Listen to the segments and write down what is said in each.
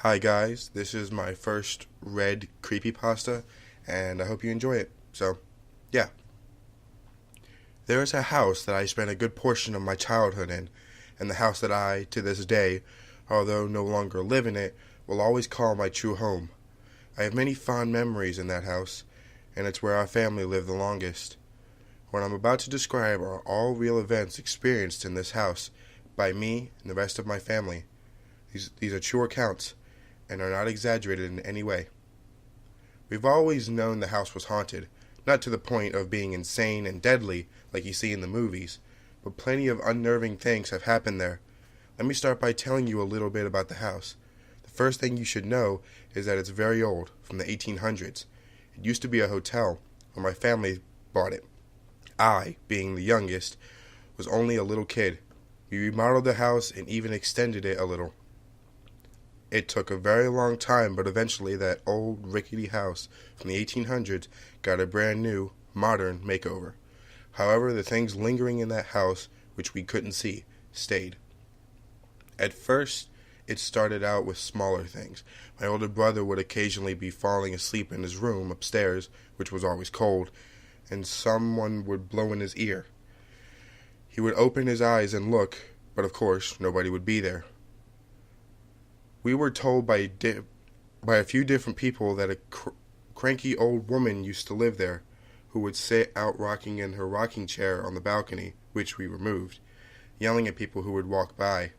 Hi guys, this is my first read creepypasta, and I hope you enjoy it. So, yeah. There is a house that I spent a good portion of my childhood in, and the house that I, to this day, although no longer live in it, will always call my true home. I have many fond memories in that house, and it's where our family lived the longest. What I'm about to describe are all real events experienced in this house by me and the rest of my family. These are true accounts and are not exaggerated in any way. We've always known the house was haunted, not to the point of being insane and deadly like you see in the movies, but plenty of unnerving things have happened there. Let me start by telling you a little bit about the house. The first thing you should know is that it's very old, from the 1800s. It used to be a hotel when my family bought it. I, being the youngest, was only a little kid. We remodeled the house and even extended it a little. It took a very long time, but eventually that old rickety house from the 1800s got a brand new, modern makeover. However, the things lingering in that house, which we couldn't see, stayed. At first, it started out with smaller things. My older brother would occasionally be falling asleep in his room upstairs, which was always cold, and someone would blow in his ear. He would open his eyes and look, but of course, nobody would be there. We were told by a few different people that a cranky old woman used to live there, who would sit out rocking in her rocking chair on the balcony, which we removed, yelling at people who would walk by.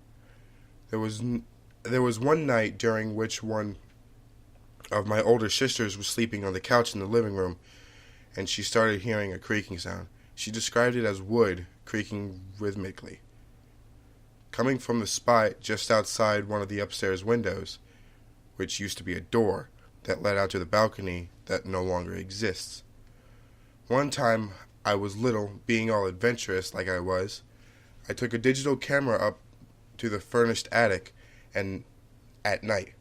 There was one night during which one of my older sisters was sleeping on the couch in the living room, and she started hearing a creaking sound. She described it as wood creaking rhythmically, coming from the spot just outside one of the upstairs windows, which used to be a door that led out to the balcony that no longer exists. One time I was little, being all adventurous like I was, I took a digital camera up to the furnished attic and at night,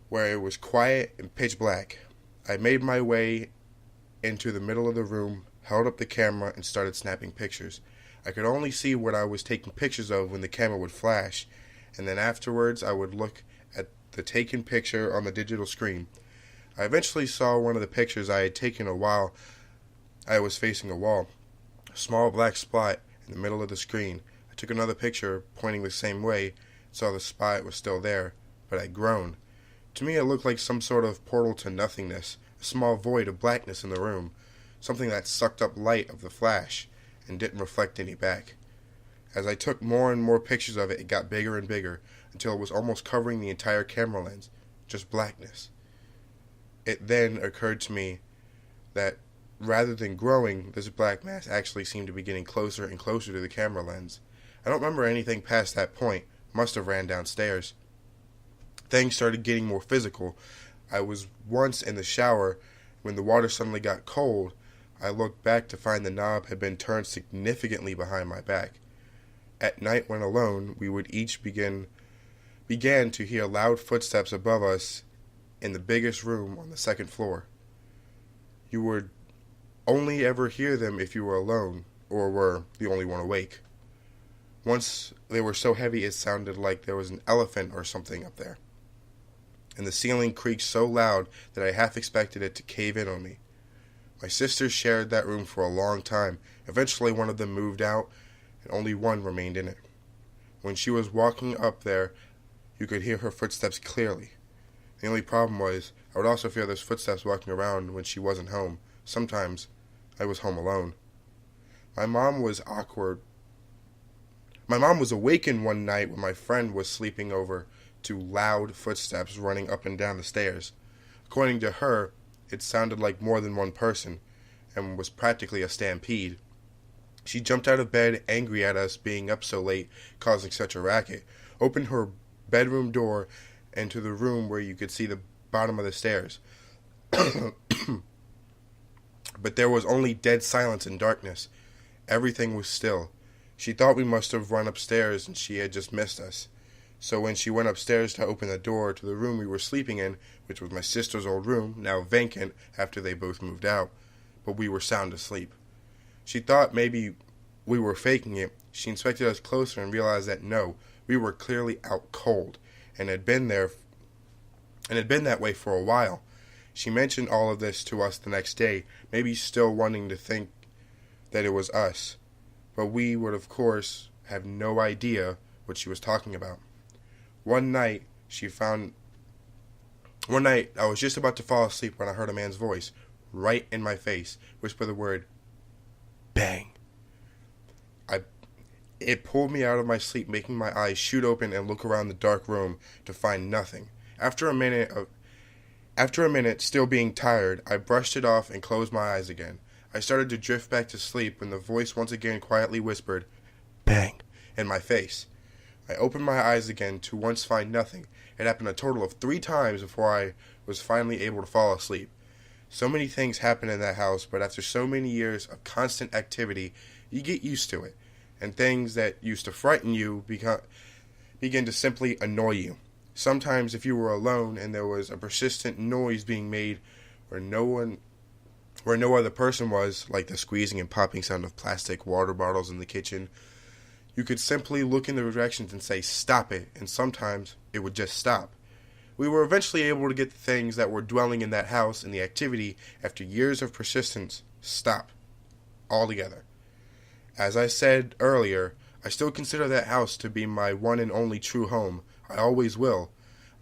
where it was quiet and pitch black. I made my way into the middle of the room, held up the camera, and started snapping pictures. I could only see what I was taking pictures of when the camera would flash, and then afterwards I would look at the taken picture on the digital screen. I eventually saw one of the pictures I had taken while I was facing a wall, a small black spot in the middle of the screen. I took another picture pointing the same way, and saw the spot was still there, but had grown. To me it looked like some sort of portal to nothingness, a small void of blackness in the room, something that sucked up light of the flash and didn't reflect any back. As I took more and more pictures of it, it got bigger and bigger, until it was almost covering the entire camera lens, just blackness. It then occurred to me that rather than growing, this black mass actually seemed to be getting closer and closer to the camera lens. I don't remember anything past that point. Must have ran downstairs. Things started getting more physical. I was once in the shower when the water suddenly got cold. I looked back to find the knob had been turned significantly behind my back. At night when alone, we would each began to hear loud footsteps above us in the biggest room on the second floor. You would only ever hear them if you were alone or were the only one awake. Once they were so heavy it sounded like there was an elephant or something up there, and the ceiling creaked so loud that I half expected it to cave in on me. My sisters shared that room for a long time. Eventually one of them moved out, and only one remained in it. When she was walking up there, you could hear her footsteps clearly. The only problem was, I would also feel those footsteps walking around when she wasn't home. Sometimes, I was home alone. My mom was awakened one night when my friend was sleeping over to loud footsteps running up and down the stairs. According to her, it sounded like more than one person, and was practically a stampede. She jumped out of bed, angry at us being up so late, causing such a racket, opened her bedroom door into the room where you could see the bottom of the stairs. But there was only dead silence and darkness. Everything was still. She thought we must have run upstairs and she had just missed us. So when she went upstairs to open the door to the room we were sleeping in, which was my sister's old room, now vacant after they both moved out, but we were sound asleep. She thought maybe we were faking it. She inspected us closer and realized that no, we were clearly out cold, and had been there and had been that way for a while. She mentioned all of this to us the next day, maybe still wanting to think that it was us, but we would of course have no idea what she was talking about. One night I was just about to fall asleep when I heard a man's voice, right in my face, whisper the word, bang. It pulled me out of my sleep, making my eyes shoot open and look around the dark room to find nothing. After a minute, still being tired, I brushed it off and closed my eyes again. I started to drift back to sleep when the voice once again quietly whispered, bang, in my face. I opened my eyes again to once find nothing. It happened a total of 3 times before I was finally able to fall asleep. So many things happen in that house, but after so many years of constant activity, you get used to it, and things that used to frighten you begin to simply annoy you. Sometimes if you were alone and there was a persistent noise being made where no other person was, like the squeezing and popping sound of plastic water bottles in the kitchen, you could simply look in the directions and say, stop it, and sometimes it would just stop. We were eventually able to get the things that were dwelling in that house and the activity, after years of persistence, stop altogether. As I said earlier, I still consider that house to be my one and only true home. I always will.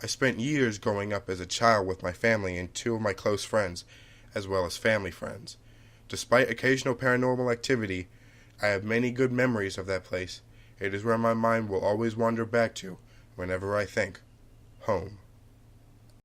I spent years growing up as a child with my family and 2 of my close friends, as well as family friends. Despite occasional paranormal activity, I have many good memories of that place. It is where my mind will always wander back to whenever I think home.